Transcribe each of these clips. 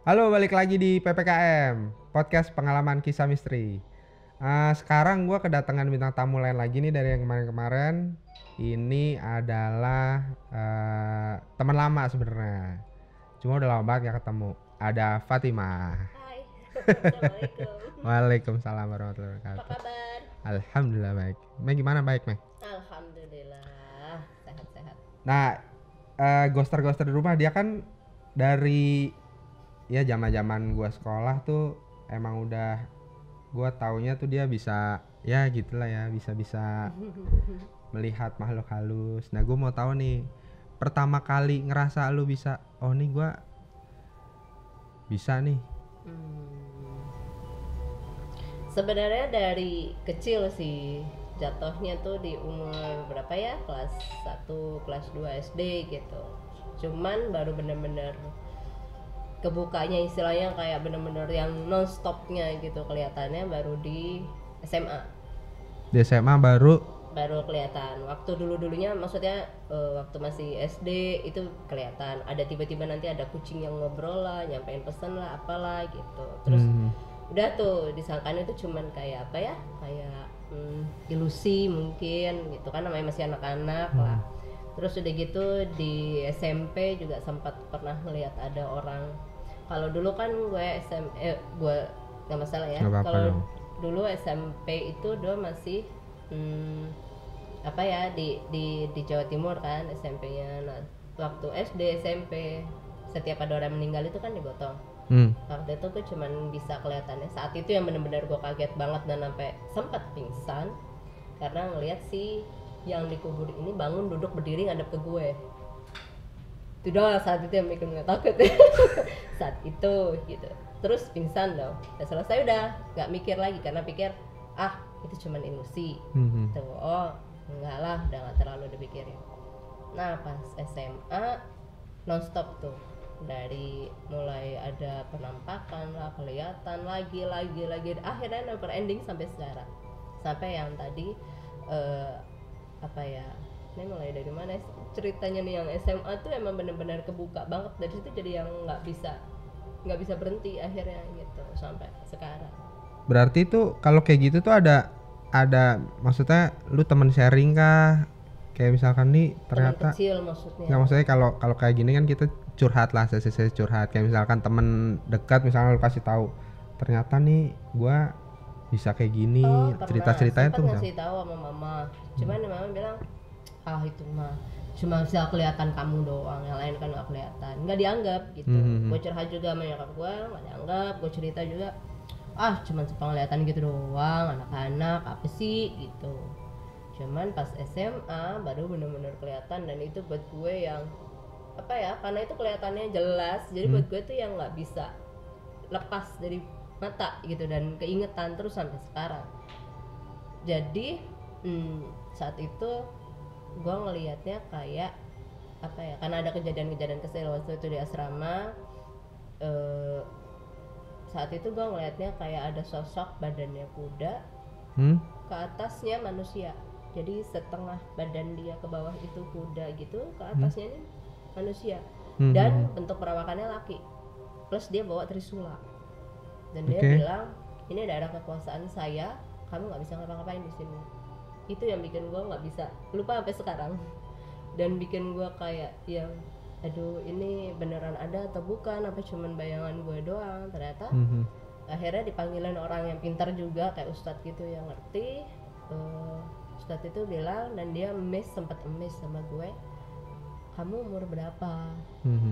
Halo, balik lagi di PPKM, podcast pengalaman kisah misteri. Sekarang gue kedatangan bintang tamu lain lagi nih dari yang kemarin-kemarin. Ini adalah teman lama sebenarnya. Cuma udah lama banget gak ketemu. Ada Fatimah. Hai, Assalamualaikum. Waalaikumsalam warahmatullahi Apa wabarakatuh. kabar? Alhamdulillah baik. Meg gimana baik, Meg? Alhamdulillah, sehat-sehat. Nah, ghoster-ghoster di rumah dia kan dari ya zaman-zaman gue sekolah tuh emang udah gue taunya tuh dia bisa ya gitulah ya bisa-bisa melihat makhluk halus. Nah gue mau tahu nih pertama kali ngerasa lu bisa nih gue bisa nih. Hmm, Sebenarnya dari kecil sih jatuhnya tuh di umur berapa ya? Kelas 1, kelas 2 SD gitu. Cuman baru bener-bener kebukanya istilahnya kayak bener-bener yang non-stopnya gitu kelihatannya baru di SMA. Di SMA Baru kelihatan waktu dulunya maksudnya waktu masih SD itu kelihatan ada tiba-tiba nanti ada kucing yang ngobrol lah nyampein pesan lah apalah gitu terus hmm, udah tuh disangkanya itu cuman kayak apa ya kayak ilusi mungkin gitu kan namanya masih anak-anak lah. Terus udah gitu di SMP juga sempat pernah ngelihat ada orang. Kalau dulu kan gue nggak masalah ya, nggak apa-apa kalau dong. dulu SMP itu dia masih apa ya di Jawa Timur kan SMP-nya. Nah, waktu SD SMP setiap ada orang meninggal itu kan digotong. Waktu itu tuh cuman bisa kelihatannya saat itu yang benar-benar gue kaget banget dan sampai sempat pingsan karena ngelihat si yang dikubur ini bangun duduk berdiri ngadep ke gue. Itu doang saat itu yang bikin gue takut. Saat itu gitu terus pingsan dong. Udah selesai udah nggak mikir lagi karena pikir itu cuman ilusi. Tuh enggak lah udah nggak terlalu dipikirin. Nah pas SMA nonstop tuh dari mulai ada penampakan lah kelihatan lagi akhirnya never ending sampai sekarang sampai yang tadi eh, apa ya ini mulai dari mana ceritanya nih yang SMA tuh emang bener-bener kebuka banget dari situ jadi yang nggak bisa berhenti akhirnya gitu sampai sekarang. Berarti tuh kalau kayak gitu tuh ada maksudnya lu temen sharing kah? Kayak misalkan nih Teman ternyata kecil maksudnya. nggak, maksudnya kalau kalau kayak gini kan kita curhat lah, sesi-sesi curhat. Kayak misalkan temen dekat misalnya lu kasih tahu ternyata nih gua bisa kayak gini, Oh pernah cerita-ceritanya sempat tuh misal. ngasih tahu sama mama cuman mama bilang itu mah cuma bisa kelihatan kamu doang yang lain kan nggak kelihatan nggak dianggap gitu. Gue curhat juga sama nyokap gue nggak dianggap, gue cerita juga cuman penglihatan gitu doang anak-anak apa sih gitu. Cuman pas SMA baru bener-bener kelihatan dan itu buat gue yang apa ya karena itu kelihatannya jelas jadi buat gue tuh yang nggak bisa lepas dari mata gitu dan keingetan terus sampai sekarang. Jadi saat itu gue ngelihatnya kayak apa ya karena ada kejadian-kejadian kesel waktu itu di asrama. eh, Saat itu gue ngelihatnya kayak ada sosok badannya kuda, ke atasnya manusia. Jadi setengah badan dia ke bawah itu kuda gitu, ke atasnya ini manusia. Dan bentuk perawakannya laki. Plus dia bawa trisula. Dan dia bilang, "Ini daerah kekuasaan saya, kamu nggak bisa ngapa-ngapain di sini." Itu yang bikin gue nggak bisa lupa sampai sekarang. Dan bikin gue kayak yang aduh ini beneran ada atau bukan apa cuman bayangan gue doang. Ternyata akhirnya dipanggilin orang yang pintar juga kayak ustadz gitu yang ngerti. Ustadz itu bilang dan dia sempat emes sama gue, kamu umur berapa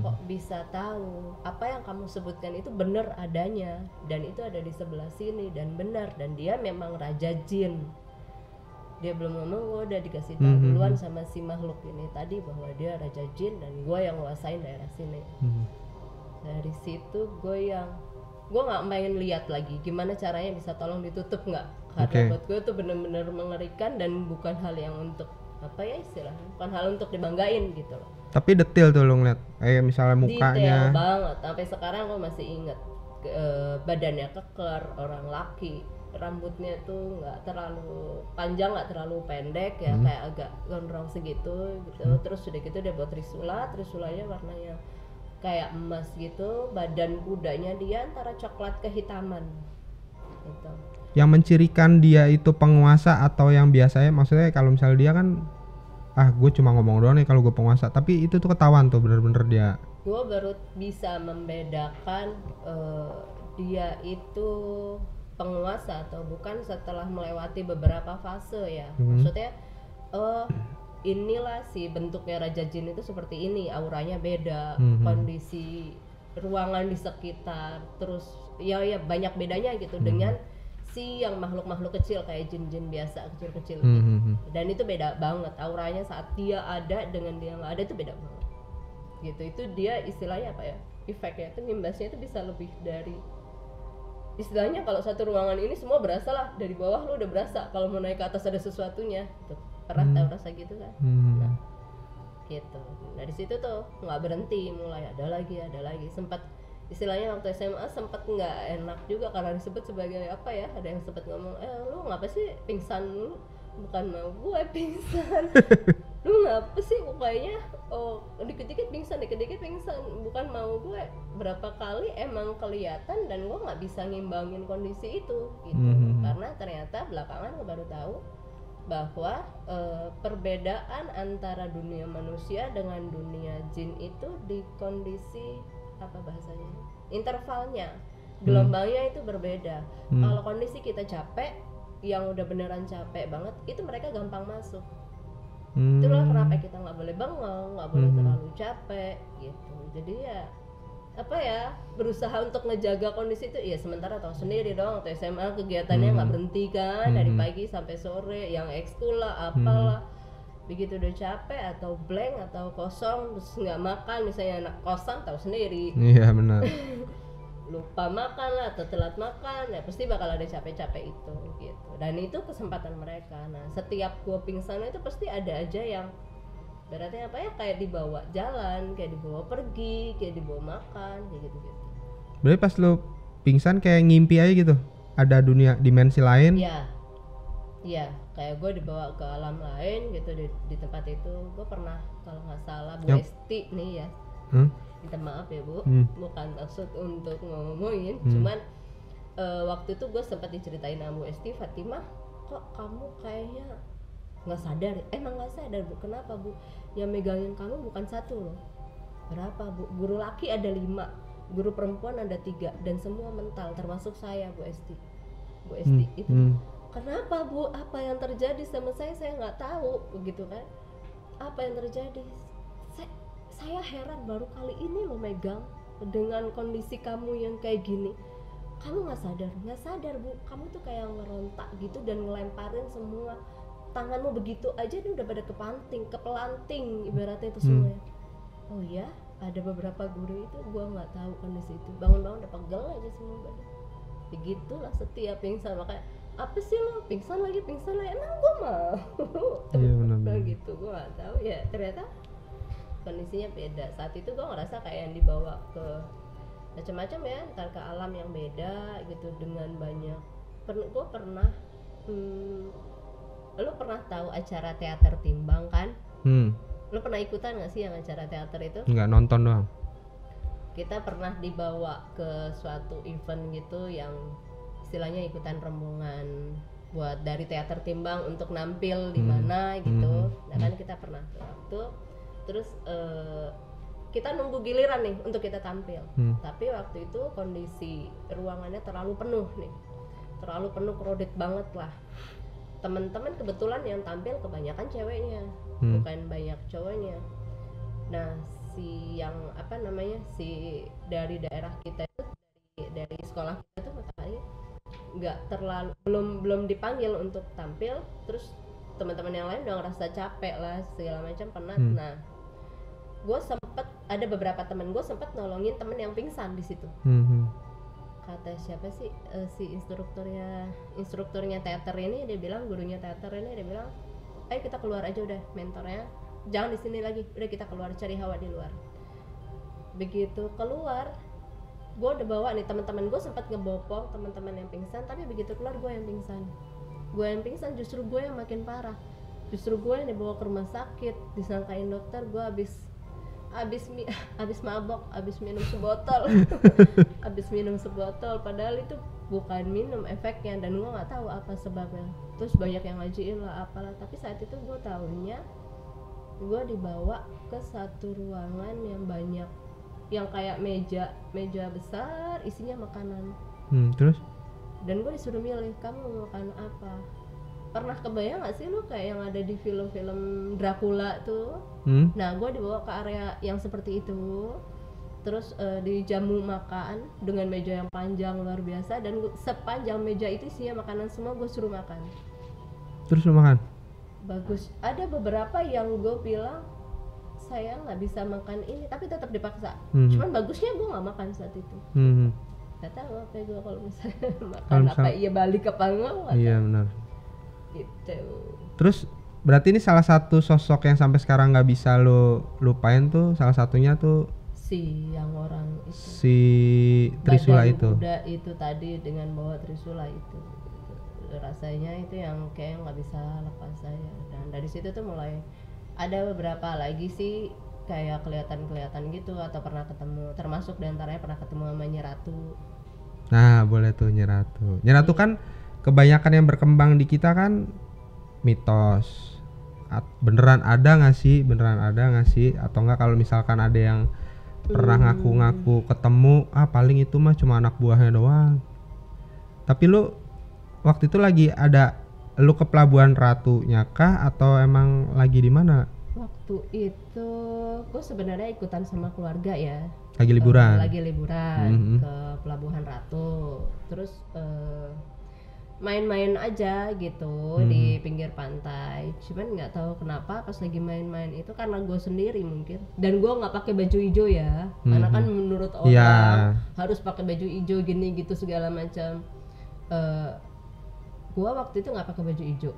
kok bisa tahu apa yang kamu sebutkan itu benar adanya dan itu ada di sebelah sini dan benar dan dia memang raja jin. Dia belum ngomong gue udah dikasih tahu duluan sama si makhluk ini tadi bahwa dia raja jin dan gue yang nguasain daerah sini. Dari situ gue nggak main lihat lagi gimana caranya bisa tolong ditutup nggak karena buat gue tuh bener-bener mengerikan dan bukan hal yang untuk apa ya istilahnya bukan hal untuk dibanggain gitu loh. Tapi detail tuh lu ngeliat, misalnya mukanya. Detail banget sampai sekarang gue masih inget. Badannya keker, orang laki, rambutnya tuh nggak terlalu panjang nggak terlalu pendek ya kayak agak gondrong segitu gitu. Terus udah gitu dia buat trisulanya warnanya kayak emas gitu, badan kudanya dia antara coklat kehitaman gitu. Yang mencirikan dia itu penguasa atau yang biasanya, maksudnya kalau misalnya dia kan gue cuma ngomong doang nih kalau gue penguasa, tapi itu tuh ketahuan tuh bener-bener dia. Gue baru bisa membedakan dia itu penguasa atau bukan setelah melewati beberapa fase ya. Maksudnya inilah si bentuknya Raja Jin itu seperti ini, auranya beda, kondisi ruangan di sekitar, terus ya banyak bedanya gitu dengan si yang makhluk-makhluk kecil kayak jin-jin biasa kecil-kecil gitu. Dan itu beda banget auranya saat dia ada dengan dia nggak ada, itu beda banget gitu. Itu dia istilahnya apa ya, efeknya itu ngimbasnya itu bisa lebih dari, istilahnya kalau satu ruangan ini semua berasa lah, dari bawah lu udah berasa kalau mau naik ke atas ada sesuatunya tuh. Pernah tahu rasa gitu kan? Nah, gitu. Dari situ tuh nggak berhenti, mulai ada lagi. Sempat istilahnya waktu SMA sempat nggak enak juga karena disebut sebagai apa ya? Ada yang sempat ngomong, lu ngapa sih pingsan? Lu bukan mau gue pingsan. Lu ngapa sih kayaknya dikit-dikit pingsan, bukan mau gue. Berapa kali emang kelihatan dan gue nggak bisa ngimbangin kondisi itu gitu. Karena ternyata belakangan gue baru tahu bahwa perbedaan antara dunia manusia dengan dunia jin itu di kondisi apa bahasanya, intervalnya, gelombangnya itu berbeda. Kalau kondisi kita capek, yang udah beneran capek banget, itu mereka gampang masuk. Itulah kenapa kita nggak boleh bengong, nggak boleh terlalu capek gitu. Jadi ya apa ya, berusaha untuk ngejaga kondisi itu ya. Sementara tahu sendiri dong, waktu SMA kegiatannya nggak berhenti kan, dari pagi sampai sore, yang ekskul lah apalah. Begitu udah capek atau blank atau kosong terus nggak makan, misalnya anak kosan tahu sendiri, iya benar. lupa makan lah atau telat makan, ya pasti bakal ada capek-capek itu gitu. Dan itu kesempatan mereka. Nah setiap gua pingsan itu pasti ada aja yang berarti apa ya, kayak dibawa jalan, kayak dibawa pergi, kayak dibawa makan, kayak gitu-gitu. Berarti pas lu pingsan kayak ngimpi aja gitu? Ada dunia dimensi lain? Iya, kayak gue dibawa ke alam lain gitu di tempat itu. Gue pernah kalau nggak salah Bu Esti nih ya, minta maaf ya Bu, bukan maksud untuk ngomongin, cuman waktu itu gue sempat diceritain sama Bu Esti, Fatimah kok kamu kayaknya nggak sadar. Emang nggak sadar Bu, kenapa Bu? Yang megangin kamu bukan satu loh, berapa Bu? Guru laki ada 5, guru perempuan ada 3, dan semua mental termasuk saya Bu Esti. Itu kenapa Bu? Apa yang terjadi sama saya nggak tahu begitu kan? Apa yang terjadi? Saya heran, baru kali ini lo megang dengan kondisi kamu yang kayak gini. Kamu nggak sadar Bu, kamu tuh kayak ngerontak gitu dan ngelemparin semua tanganmu begitu aja, dia udah pada kepelanting ibaratnya itu semuanya. Oh ya, ada beberapa guru itu gua nggak tahu kondisi itu, bangun-bangun udah pegel aja semua badan. Begitulah setiap pingsan, makanya apa sih lo pingsan lagi, emang gua mau gitu, gua nggak tahu ya, ternyata kondisinya beda. Saat itu gua ngerasa kayak yang dibawa ke macam-macam ya, entar ke alam yang beda gitu dengan banyak. Gua pernah lu pernah tahu acara teater timbang kan? Lu pernah ikutan nggak sih yang acara teater itu? Nggak, nonton doang. Kita pernah dibawa ke suatu event gitu yang istilahnya ikutan rombongan buat dari teater timbang untuk nampil di mana gitu. Nah kan kita pernah waktu terus kita nunggu giliran nih untuk kita tampil. Tapi waktu itu kondisi ruangannya terlalu penuh, crowded banget lah. Teman-teman kebetulan yang tampil kebanyakan ceweknya, bukan banyak cowoknya. Nah si yang apa namanya, si dari daerah kita itu, dari sekolah kita tuh makanya nggak terlalu, belum dipanggil untuk tampil. Terus teman-teman yang lain udah ngerasa capek lah segala macam, penat. Nah gue sempet ada beberapa temen gue sempet nolongin temen yang pingsan di situ. Kata siapa sih si instrukturnya teater ini, dia bilang, gurunya teater ini, dia bilang, ayo kita keluar aja udah, mentornya jangan di sini lagi, udah kita keluar cari hawa di luar. Begitu keluar, gue udah bawa nih teman-teman gue, sempat ngebopong teman-teman yang pingsan, tapi begitu keluar gue yang pingsan, justru gue yang makin parah, justru gue yang dibawa ke rumah sakit, disangkain dokter gue habis abis mabok, abis minum sebotol. Abis minum sebotol, padahal itu bukan minum efeknya, dan gue nggak tahu apa sebabnya. Terus banyak yang ngajuin lah apalah, tapi saat itu gue tahunya gue dibawa ke satu ruangan yang banyak, yang kayak meja besar isinya makanan. Terus? Dan gue disuruh milih, kamu mau makan apa? Pernah kebayang gak sih lu kayak yang ada di film-film Dracula tuh? Nah, gue dibawa ke area yang seperti itu. Terus dijamu makan dengan meja yang panjang luar biasa, dan sepanjang meja itu isinya makanan semua, gue suruh makan. Terus lu makan? Bagus. Ada beberapa yang gue bilang saya nggak bisa makan ini, tapi tetap dipaksa. Cuman bagusnya gue nggak makan saat itu. Gak tahu apa gue kalau misalnya makan apa iya balik apa enggak. Iya benar. Gitu. Terus berarti ini salah satu sosok yang sampai sekarang nggak bisa lo lupain tuh, salah satunya tuh si yang orang itu, si Trisula itu. Udah itu tadi dengan bawa Trisula itu, rasanya itu yang kayak nggak bisa lepas saya. Dan dari situ tuh mulai ada beberapa lagi sih kayak kelihatan gitu atau pernah ketemu, termasuk diantaranya pernah ketemu sama Nyi Ratu. Nah boleh tuh Nyi Ratu. Nyi Ratu kan kebanyakan yang berkembang di kita kan mitos. Beneran ada nggak sih? Atau enggak kalau misalkan ada yang pernah ngaku-ngaku ketemu, paling itu mah cuma anak buahnya doang. Tapi lu waktu itu lagi ada, lu ke Pelabuhan Ratunya kah atau emang lagi di mana? Waktu itu gue sebenarnya ikutan sama keluarga ya. Lagi liburan. Ke Pelabuhan Ratu. Terus main-main aja gitu di pinggir pantai. Cuman nggak tahu kenapa pas lagi main-main itu, karena gue sendiri mungkin, dan gue nggak pakai baju hijau ya, karena kan menurut orang harus pakai baju hijau gini gitu segala macam. Gue waktu itu nggak pakai baju hijau,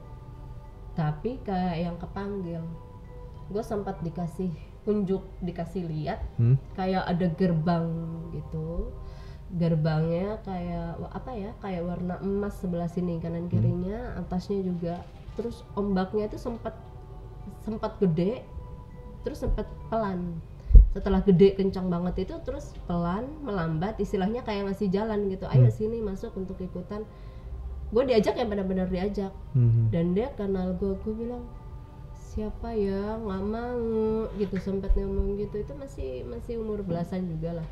tapi kayak yang kepanggil. Gue sempat dikasih unjuk, dikasih lihat kayak ada gerbang gitu. Gerbangnya kayak apa ya, kayak warna emas sebelah sini kanan kirinya, atasnya juga. Terus ombaknya itu sempat gede, terus sempat pelan. Setelah gede kencang banget itu terus pelan melambat, istilahnya kayak ngasih jalan gitu, ayo sini masuk untuk ikutan. Gue diajak yang benar-benar diajak. Dan dia kenal gue bilang siapa ya, nggak mau gitu, sempat ngomong gitu. Itu masih umur belasan juga lah.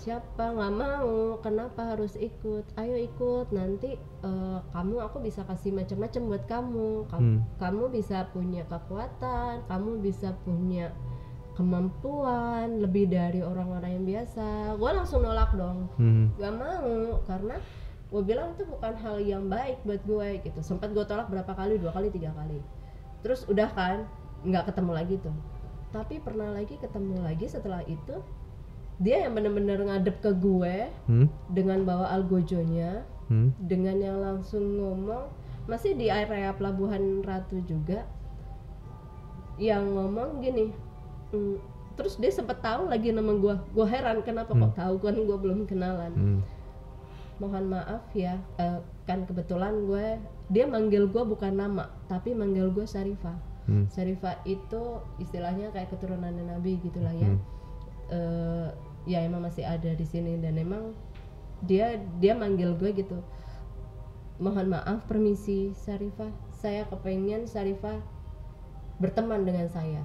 Siapa, nggak mau, kenapa harus ikut, ayo ikut, nanti kamu, aku bisa kasih macam-macam buat kamu. Kamu bisa punya kekuatan, kamu bisa punya kemampuan lebih dari orang-orang yang biasa. Gue langsung nolak dong, gak mau, karena gue bilang itu bukan hal yang baik buat gue gitu. Sempat gue tolak berapa kali, 2 kali 3 kali, terus udah kan nggak ketemu lagi tuh. Tapi pernah lagi ketemu lagi setelah itu, dia yang benar-benar ngadep ke gue dengan bawa algojonya, dengan yang langsung ngomong, masih di area Pelabuhan Ratu juga, yang ngomong gini. Terus dia sempet tahu lagi nama gue heran kenapa kok tahu, kan gue belum kenalan. Mohon maaf ya, kan kebetulan dia manggil gue bukan nama, tapi manggil gue Syarifah. Syarifah itu istilahnya kayak keturunan Nabi gitulah ya. Ya emang masih ada di sini, dan emang dia manggil gue gitu. Mohon maaf, permisi Syarifah, saya kepengen Syarifah berteman dengan saya.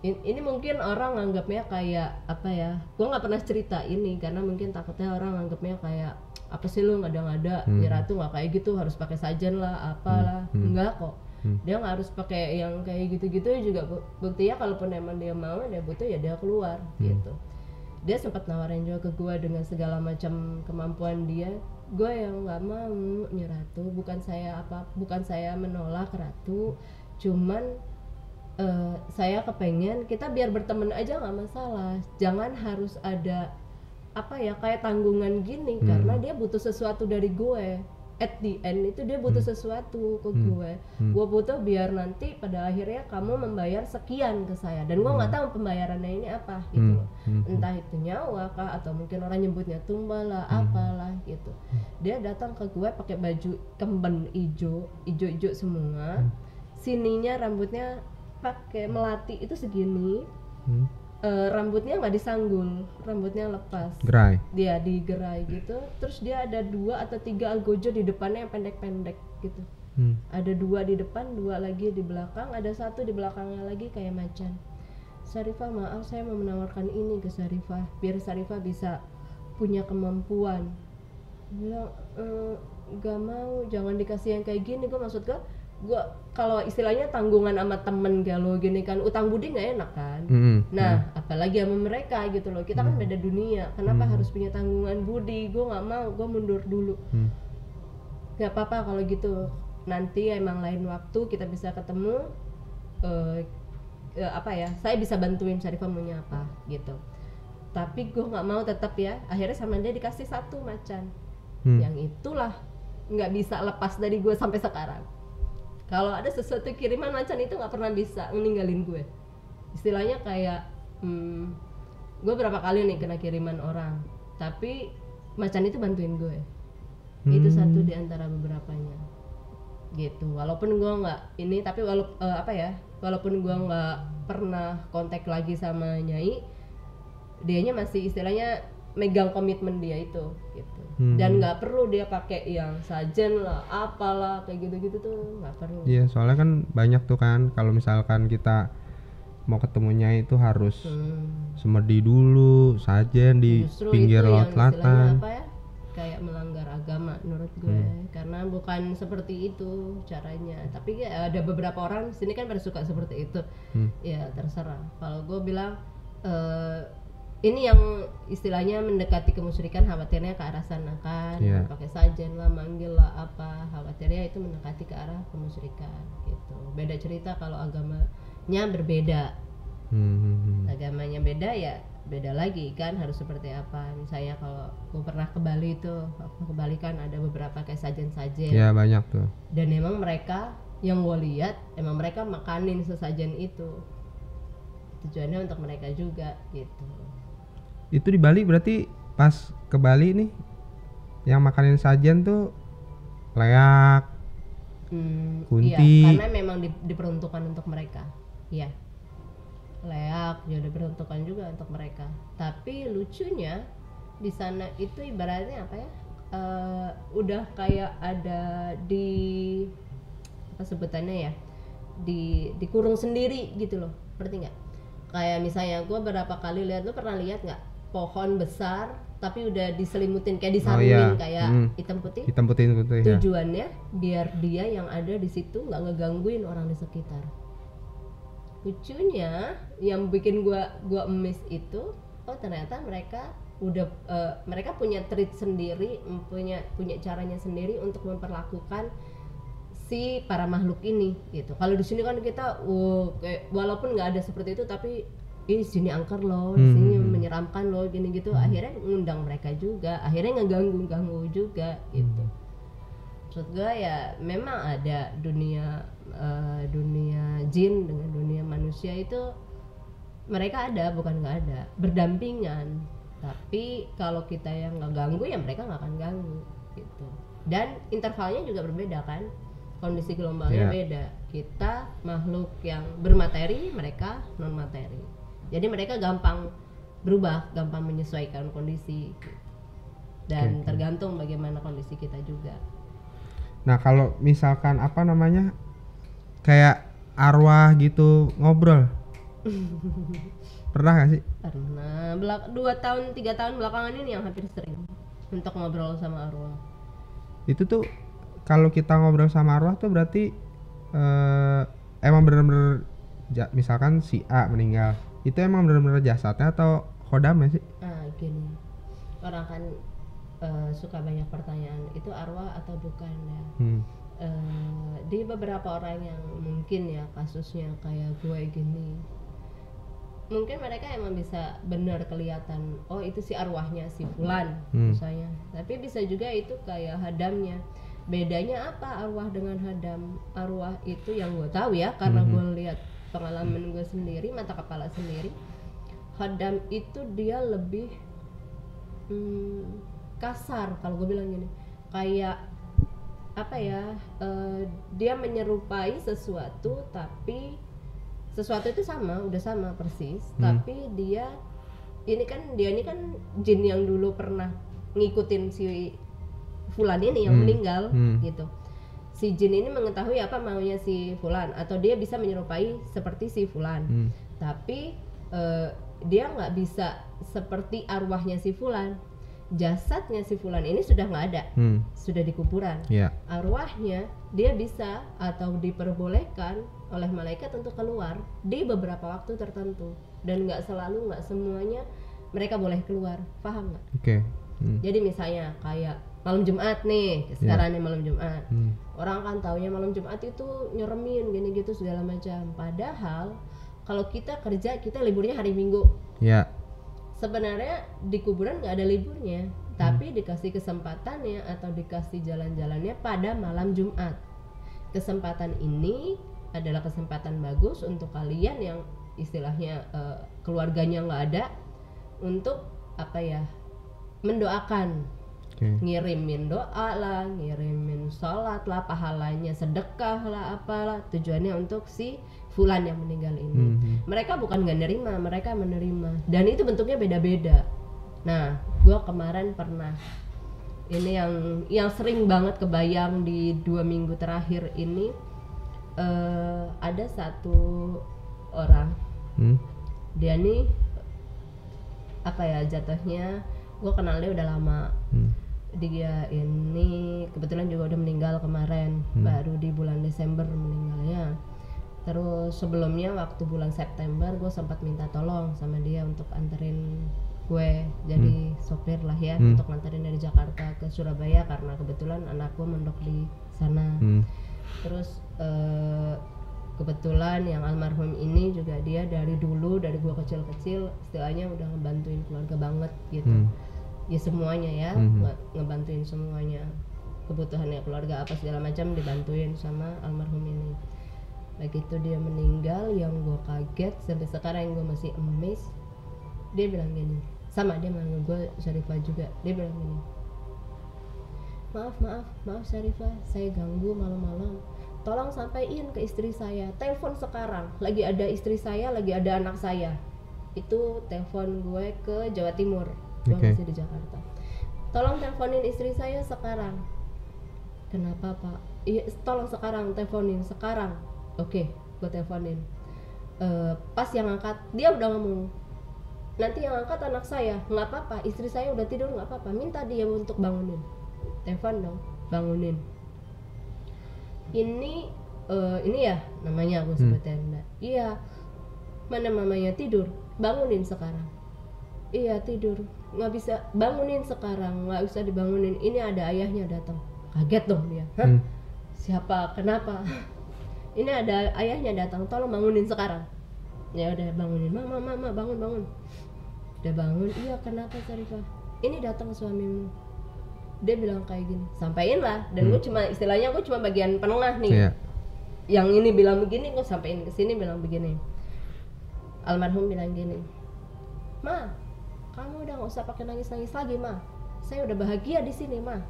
Ini mungkin orang anggapnya kayak apa ya, gue nggak pernah cerita ini karena mungkin takutnya orang anggapnya kayak apa sih lu ngada-ngada. Nyi Ratu nggak kayak gitu, harus pakai sajen lah apalah. Enggak kok, dia nggak harus pakai yang kayak gitu-gitu juga. Buktinya kalaupun emang dia mau, dia butuh ya dia keluar gitu. Dia sempat nawarin juga ke gue dengan segala macam kemampuan dia. Gue yang nggak mau, Nyi Ratu, bukan saya menolak Ratu, cuman saya kepengen kita biar berteman aja nggak masalah, jangan harus ada apa ya kayak tanggungan gini. Karena dia butuh sesuatu dari gue. At the end itu dia butuh sesuatu ke gue. Gue butuh biar nanti pada akhirnya kamu membayar sekian ke saya, dan gue nggak tahu pembayarannya ini apa gitu. Entah itu nyawa kah, atau mungkin orang nyebutnya tumbal lah, apalah gitu. Dia datang ke gue pakai baju kemben hijau semua, sininya rambutnya pakai melati itu segini, rambutnya nggak disanggul, rambutnya lepas, Gerai. dia digerai gitu, terus dia ada 2 atau 3 algojo di depannya yang pendek-pendek gitu. Ada 2 di depan, 2 lagi di belakang, ada 1 di belakangnya lagi kayak macan. Syarifah, maaf saya mau menawarkan ini ke Syarifah biar Syarifah bisa punya kemampuan. Bilang gak mau, jangan dikasih yang kayak gini. Gue maksud gue kalau istilahnya tanggungan sama temen kayak lo gini kan, utang budi nggak enak kan. Nah apalagi sama mereka gitu loh, kita kan beda dunia, kenapa harus punya tanggungan budi? Gue nggak mau, gue mundur dulu. Gak apa-apa kalau gitu, nanti emang lain waktu kita bisa ketemu, apa ya, saya bisa bantuin Syarifah maunya apa gitu. Tapi gue nggak mau tetap ya, akhirnya sama dia dikasih 1 macan. Yang itulah nggak bisa lepas dari gue sampai sekarang. Kalau ada sesuatu kiriman macan itu nggak pernah bisa meninggalin gue. Istilahnya kayak gue berapa kali nih kena kiriman orang, tapi macan itu bantuin gue. Itu satu di antara beberapanya gitu. Walaupun gue nggak ini, tapi walaupun gue nggak pernah kontak lagi sama Nyai, dianya masih istilahnya megang komitmen dia itu gitu. Dan nggak perlu dia pakai yang sajen lah, apalah kayak gitu-gitu tuh nggak perlu. Iya, soalnya kan banyak tuh kan kalau misalkan kita mau ketemunya itu harus semedi dulu, sajen di Justru pinggir itu laut yang istilahnya selatan. apa ya, kayak melanggar agama menurut gue. Karena bukan seperti itu caranya. Tapi ya ada beberapa orang di sini kan pada suka seperti itu. Ya terserah. Kalau gue bilang ini yang istilahnya mendekati kemusyrikan, khawatirnya ke arah sana kan. Pakai sajen lah, manggil lah apa, khawatirnya itu mendekati ke arah kemusyrikan gitu. Beda cerita kalau agamanya berbeda. Agamanya beda ya beda lagi kan, harus seperti apa. Misalnya kalau gue pernah ke Bali tuh, waktu ke Bali kan ada beberapa kayak sajen-sajen. Ya banyak tuh. Dan emang mereka yang gue lihat, emang mereka makanin sesajen itu. Tujuannya untuk mereka juga gitu. Itu di Bali berarti pas ke Bali nih yang makanin sajen tuh leak, kunti. Iya, karena memang diperuntukkan untuk mereka. Iya. Leak ya diperuntukkan juga untuk mereka. Tapi lucunya di sana itu ibaratnya apa ya? Udah kayak ada di apa sebutannya ya? Dikurung sendiri gitu loh. Ngerti nggak? Kayak misalnya gue berapa kali lihat, lu pernah lihat nggak pohon besar tapi udah diselimutin kayak disarungin kayak hitam putih. Tujuannya biar dia yang ada di situ nggak ngegangguin orang di sekitar. Lucunya yang bikin gua emis itu, oh ternyata mereka udah mereka punya trik sendiri, punya caranya sendiri untuk memperlakukan si para makhluk ini gitu. Kalau di sini kan kita kayak, walaupun nggak ada seperti itu, tapi di sini angker loh, di sini menyeramkan loh, gini gitu. Akhirnya ngundang mereka juga, akhirnya ngeganggu juga gitu. Maksud gue ya memang ada dunia jin dengan dunia manusia itu mereka ada, bukan nggak ada, berdampingan. Tapi kalau kita yang nggak ganggu ya mereka nggak akan ganggu gitu. Dan intervalnya juga berbeda kan, kondisi gelombangnya beda. Kita makhluk yang bermateri, mereka non materi. Jadi mereka gampang berubah, gampang menyesuaikan kondisi gitu. Dan tergantung bagaimana kondisi kita juga. Nah kalau misalkan apa namanya kayak arwah gitu ngobrol pernah gak sih? Pernah, 2 tahun 3 tahun belakangan ini yang hampir sering untuk ngobrol sama arwah. Itu tuh kalau kita ngobrol sama arwah tuh berarti emang bener-bener misalkan si A meninggal, itu emang bener-bener jasadnya atau khodamnya sih? Gini, orang kan suka banyak pertanyaan, itu arwah atau bukan ya. Di beberapa orang yang mungkin ya kasusnya kayak gue gini, mungkin mereka emang bisa benar kelihatan, oh itu si arwahnya si fulan misalnya. Tapi bisa juga itu kayak hadamnya. Bedanya apa arwah dengan hadam? Arwah itu yang gue tahu ya, karena gue lihat pengalaman gue sendiri, mata kepala sendiri. Hadam itu dia lebih kasar, kalau gue bilang gini, kayak apa ya, dia menyerupai sesuatu tapi sesuatu itu udah sama persis, tapi dia ini kan jin yang dulu pernah ngikutin si Fulan ini yang meninggal gitu. Si jin ini mengetahui apa maunya si Fulan, atau dia bisa menyerupai seperti si Fulan, tapi dia nggak bisa seperti arwahnya si Fulan. Jasadnya si Fulan ini sudah nggak ada, sudah di kuburan. Arwahnya dia bisa atau diperbolehkan oleh malaikat untuk keluar di beberapa waktu tertentu, dan nggak semuanya mereka boleh keluar, paham nggak? Jadi misalnya kayak malam Jumat nih, sekarang nih malam Jumat, orang kan taunya malam Jumat itu nyeremin gini gitu segala macam. Padahal kalau kita kerja, kita liburnya hari Minggu. Sebenarnya di kuburan nggak ada liburnya, tapi dikasih kesempatannya atau dikasih jalan-jalannya pada malam Jumat. Kesempatan ini adalah kesempatan bagus untuk kalian yang istilahnya keluarganya nggak ada, untuk apa ya, mendoakan, ngirimin doa lah, ngirimin sholat lah, pahalanya sedekah lah, apalah, tujuannya untuk si Fulan yang meninggal ini. Mereka bukan gak nerima, mereka menerima, dan itu bentuknya beda-beda. Nah, gue kemarin pernah, ini yang sering banget kebayang di 2 minggu terakhir ini, ada satu orang, dia nih apa ya jatuhnya, gue kenal dia udah lama. Dia ini kebetulan juga udah meninggal kemarin, baru di bulan Desember meninggalnya. Terus sebelumnya waktu bulan September gue sempat minta tolong sama dia untuk anterin gue jadi sopir lah ya, untuk nganterin dari Jakarta ke Surabaya karena kebetulan anak gue mondok di sana. Terus kebetulan yang almarhum ini juga dia dari dulu, dari gue kecil-kecil istilahnya udah ngebantuin keluarga banget gitu. Ya semuanya ya, ngebantuin semuanya, kebutuhannya keluarga apa segala macam dibantuin sama almarhum ini. Begitu dia meninggal, yang gue kaget sampai sekarang yang gue masih amazed, dia bilang gini, sama dia manggil gue Syarifah juga, dia bilang gini, maaf Syarifah, saya ganggu malam-malam, tolong sampaikan ke istri saya, telepon sekarang, lagi ada istri saya, lagi ada anak saya. Itu telepon gue ke Jawa Timur, gue masih di Jakarta. Tolong teleponin istri saya sekarang. Kenapa Pak? Iya, tolong sekarang, teleponin sekarang. Oke, gue teleponin. Pas yang angkat, dia udah ngomong, nanti yang angkat anak saya. Nggak apa-apa, istri saya udah tidur, nggak apa-apa, minta dia untuk bangunin. Telepon dong, bangunin. Ini ya namanya aku sebutin. Iya, mana mamanya tidur, bangunin sekarang. Iya tidur, nggak bisa, bangunin sekarang, nggak usah dibangunin, ini ada ayahnya datang. Kaget dong dia. Siapa, kenapa? Ini ada ayahnya datang, tolong bangunin sekarang. Ya udah bangunin, mama bangun. Udah bangun, iya kenapa Syarifah? Ini datang suamimu. Dia bilang kayak gini, sampaiin lah. Dan gue cuma istilahnya gue cuma bagian penengah nih. Yang ini bilang begini, gue sampein ke sini bilang begini. Almarhum bilang gini, Ma, kamu udah nggak usah pakai nangis lagi, Ma. Saya udah bahagia di sini, Ma.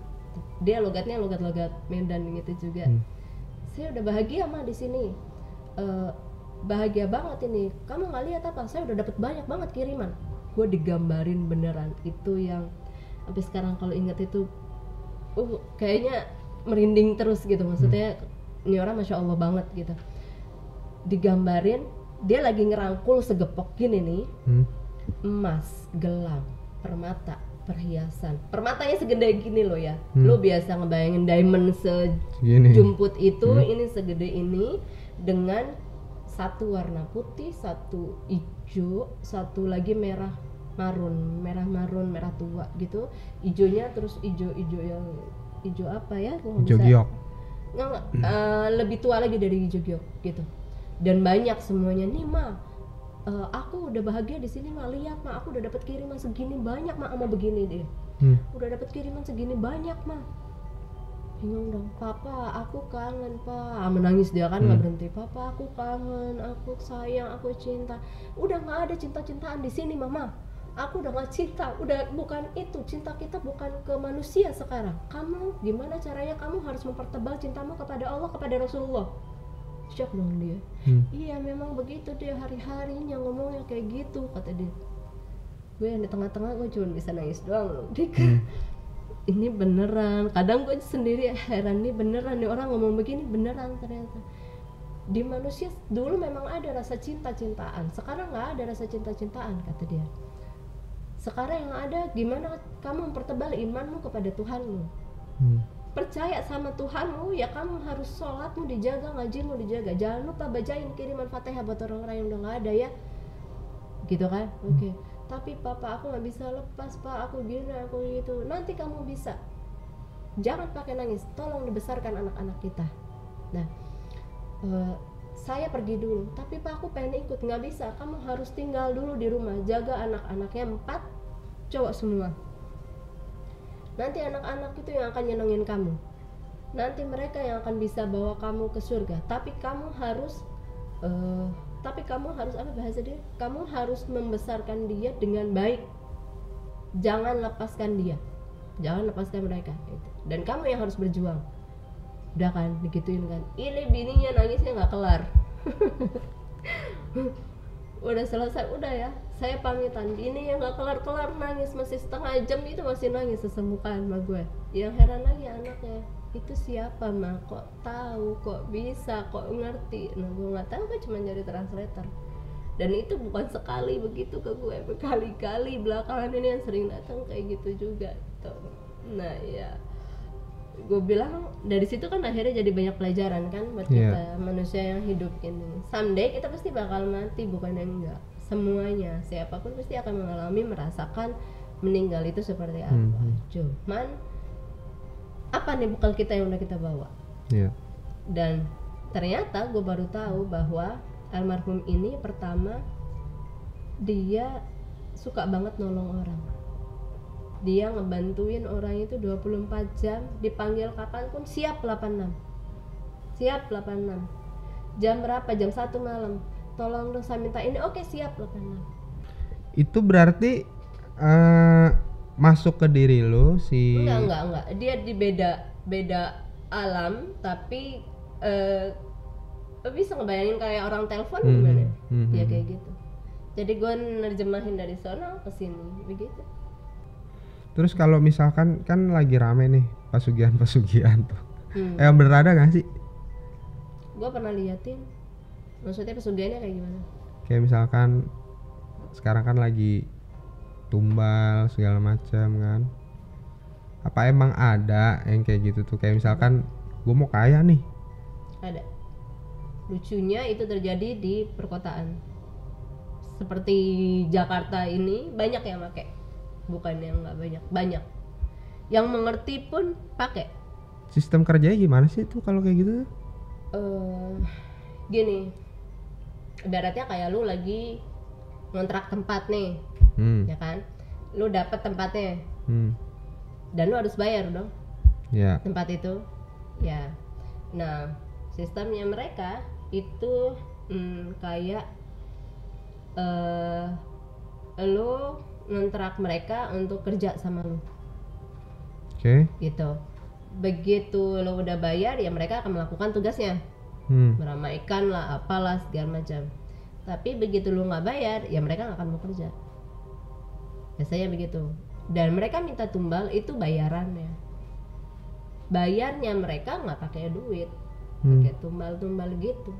Dia logatnya logat Medan gitu juga. Saya udah bahagia, Ma, di sini. Bahagia banget ini. Kamu nggak lihat apa? Saya udah dapet banyak banget kiriman. Gue digambarin beneran itu yang sampai sekarang kalau ingat itu, kayaknya merinding terus gitu. Maksudnya ini orang masya Allah banget gitu. Digambarin dia lagi ngerangkul segepok gini nih, emas, gelang, permata, perhiasan. Permatanya segede gini loh ya. Lo biasa ngebayangin diamond sejumput itu, ini segede ini, dengan satu warna putih, satu hijau, satu lagi merah marun, merah tua gitu. Ijonya terus ijo yang ijo apa ya? Ijo giok. Nggak, lebih tua lagi dari hijau giok gitu. Dan banyak semuanya nih, Ma. Aku udah bahagia di sini, Ma. Lihat, Ma, aku udah dapat kiriman segini banyak, Ma, sama begini dia. Udah dapat kiriman segini banyak, Ma. Bingung dong, Papa, aku kangen, Pak. Menangis dia kan nggak berhenti. Papa, aku kangen, aku sayang, aku cinta. Udah nggak ada cinta-cintaan di sini, Mama. Aku udah nggak cinta, udah bukan itu. Cinta kita bukan ke manusia sekarang. Kamu gimana caranya? Kamu harus mempertebal cintamu kepada Allah, kepada Rasulullah. Shock dong dia. Iya memang begitu dia hari-harinya ngomongnya kayak gitu, kata dia. Gue yang di tengah-tengah gue cuma bisa nangis doang loh. Ini beneran, kadang gue sendiri heran, nih beneran nih orang ngomong begini, beneran ternyata. Di manusia dulu memang ada rasa cinta-cintaan, sekarang nggak ada rasa cinta-cintaan, kata dia. Sekarang yang ada gimana kamu mempertebal imanmu kepada Tuhanmu. Percaya sama Tuhanmu, ya kamu harus sholatmu dijaga, ngajimu dijaga, jangan lupa bacain kiriman Fatihah buat orang-orang yang udah nggak ada ya, gitu kan. Oke. Tapi papa aku nggak bisa lepas pak, aku gini, aku gitu. Nanti kamu bisa, jangan pakai nangis, tolong dibesarkan anak-anak kita. Nah, saya pergi dulu, tapi pak aku pengen ikut. Nggak bisa, kamu harus tinggal dulu di rumah, jaga anak-anaknya, 4 cowok semua. Nanti anak-anak itu yang akan nyenengin kamu, nanti mereka yang akan bisa bawa kamu ke surga. Tapi kamu harus apa bahasa dia? Kamu harus membesarkan dia dengan baik. Jangan lepaskan dia, jangan lepaskan mereka gitu. Dan kamu yang harus berjuang. Udah kan, digituin kan. Ini bininya nangisnya nggak kelar. Udah selesai, udah ya, saya pamitan. Bini yang nggak kelar-kelar nangis, masih setengah jam itu masih nangis sesemukaan sama gue. Yang heran lagi anaknya, itu siapa mah, kok tahu, kok bisa, kok ngerti. Nah gue nggak tahu, gue cuma jadi translator. Dan itu bukan sekali begitu ke gue, berkali-kali belakangan ini yang sering datang kayak gitu juga gitu. Nah ya, gue bilang dari situ kan akhirnya jadi banyak pelajaran kan buat kita manusia yang hidup ini. Someday kita pasti bakal mati, bukan yang enggak. Semuanya, siapapun pasti akan mengalami, merasakan meninggal itu seperti apa. Cuman apa nih bekal kita yang udah kita bawa? Dan ternyata gue baru tahu bahwa almarhum ini pertama dia suka banget nolong orang. Dia ngebantuin orang itu 24 jam, dipanggil kapanpun siap 86. Siap 86. Jam berapa? Jam 1 malam. Tolong dong saya minta ini, oke siap 86. Itu berarti masuk ke diri lo si... Enggak. Dia di beda alam, tapi bisa ngebayangin kayak orang telepon gimana? Ya kayak gitu. Jadi gue nerjemahin dari sana ke sini, begitu. Terus kalau misalkan kan lagi rame nih pesugihan tuh, bener ada nggak sih? Gue pernah liatin, maksudnya pesugihannya kayak gimana? Kayak misalkan sekarang kan lagi tumbal segala macam kan, apa emang ada yang kayak gitu tuh? Kayak misalkan gue mau kaya nih. Ada. Lucunya itu terjadi di perkotaan, seperti Jakarta ini banyak yang pakai. Bukan yang nggak banyak yang mengerti pun pakai. Sistem kerjanya gimana sih tuh kalau kayak gitu? Gini, ibaratnya kayak lu lagi ngontrak tempat nih, ya kan? Lu dapet tempatnya, dan lu harus bayar dong, tempat itu, ya. Nah, sistemnya mereka itu kayak lu ngontrak mereka untuk kerja sama lu. Gitu. Begitu lo udah bayar, ya mereka akan melakukan tugasnya, meramaikan lah, apalah segala macam. Tapi begitu lo nggak bayar, ya mereka nggak akan mau kerja. Biasanya begitu. Dan mereka minta tumbal itu bayarannya. Bayarnya mereka nggak pakai duit, pakai tumbal gitu.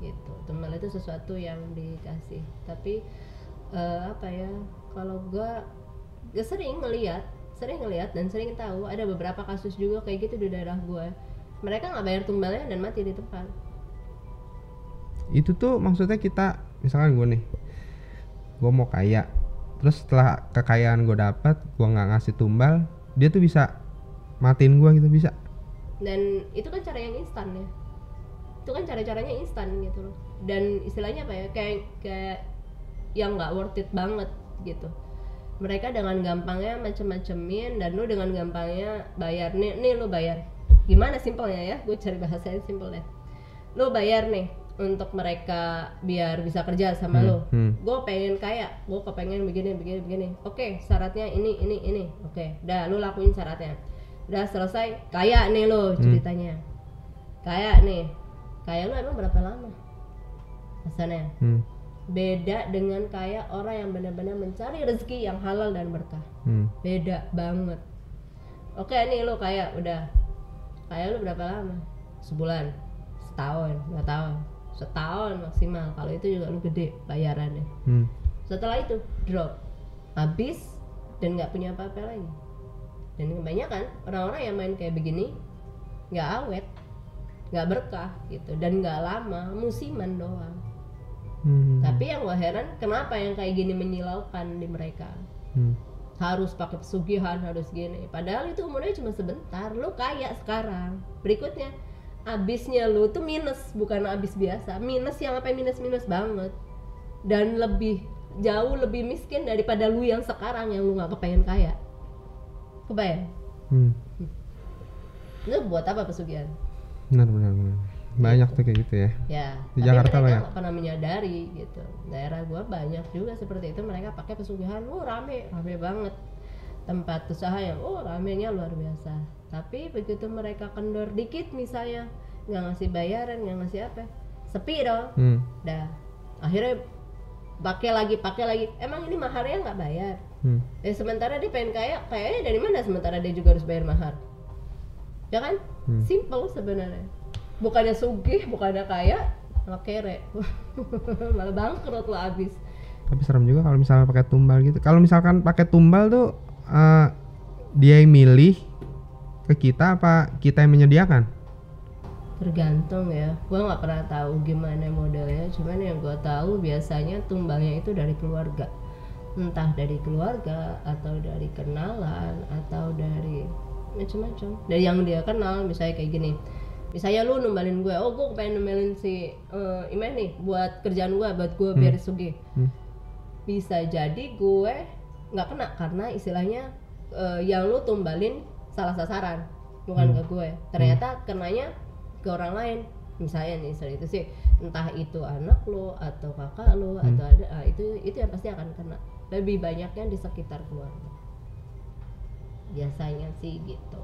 Gitu. Tumbal itu sesuatu yang dikasih. Tapi apa ya? Kalau gue sering ngelihat dan sering tahu ada beberapa kasus juga kayak gitu di daerah gue. Mereka nggak bayar tumbalnya dan mati di tempat. Itu tuh maksudnya kita, misalkan gue nih, gue mau kaya, terus setelah kekayaan gue dapat, gue nggak ngasih tumbal, dia tuh bisa matiin gue gitu, bisa. Dan itu kan cara yang instan ya. Itu kan cara-caranya instan gitu loh. Dan istilahnya apa ya? Kayak yang nggak worth it banget gitu. Mereka dengan gampangnya macem-macemin, dan lu dengan gampangnya bayar. Nih lu bayar. Gimana simpelnya ya? Gue cari bahasanya simpel deh. Lu bayar nih untuk mereka biar bisa kerja sama lu. Gue pengen kaya, gue kepengen begini. Oke, syaratnya ini. Oke, dah lu lakuin syaratnya. Udah selesai, kaya nih lu ceritanya. Kaya nih. Kayak lu emang berapa lama pesannya? Beda dengan kayak orang yang benar-benar mencari rezeki yang halal dan berkah. Beda banget. Oke, nih lu kayak udah kayak lu berapa lama? Sebulan, setahun, 2 tahun, setahun maksimal. Kalau itu juga lu gede bayarannya. Setelah itu drop, habis dan nggak punya apa-apa lagi. Dan kebanyakan orang-orang yang main kayak begini nggak awet, nggak berkah gitu, dan nggak lama, musiman doang. Tapi yang gua heran kenapa yang kayak gini menyilaukan di mereka. Harus pakai pesugihan, harus gini. Padahal itu umurnya cuma sebentar. Lu kaya sekarang. Berikutnya abisnya lu tuh minus, bukan abis biasa. Minus yang apa minus banget. Dan jauh lebih miskin daripada lu yang sekarang yang lu nggak kepengen kaya. Kebayang? Lu buat apa pesugihan? Benar. Banyak tuh kayak gitu ya. Ya, di tapi Jakarta mereka banyak. nggak pernah menyadari gitu. Daerah gua banyak juga seperti itu, mereka pakai pesugihan. Rame banget. Tempat usaha yang ramenya luar biasa. Tapi begitu mereka kendor dikit misalnya, nggak ngasih bayaran, nggak ngasih apa, sepi dong. Dah, akhirnya pakai lagi. Emang ini maharnya nggak bayar. Sementara dia pengen kayaknya dari mana? Sementara dia juga harus bayar mahar. Ya kan? Simple sebenarnya. Bukannya sugih, bukannya kaya, malah kere. Malah bangkrut lo abis. Tapi serem juga kalau misalnya pakai tumbal gitu. Kalau misalkan pakai tumbal tuh dia yang milih ke kita apa kita yang menyediakan? Tergantung ya. Gua nggak pernah tahu gimana modelnya. Cuman yang gua tahu biasanya tumbalnya itu dari keluarga. Entah dari keluarga atau dari kenalan atau dari macam-macam. Dari yang dia kenal, misalnya kayak gini. Misalnya lu numbalin gue, gue pengen numbalin si Iman nih buat kerjaan gue, buat gue biar sugih. Bisa jadi gue nggak kena karena istilahnya yang lu tumbalin salah sasaran, bukan ke gue. Ternyata kenanya ke orang lain. Misalnya nih soal itu sih, entah itu anak lu atau kakak lu atau ada, itu yang pasti akan kena. Lebih banyaknya di sekitar keluarga. Biasanya sih gitu.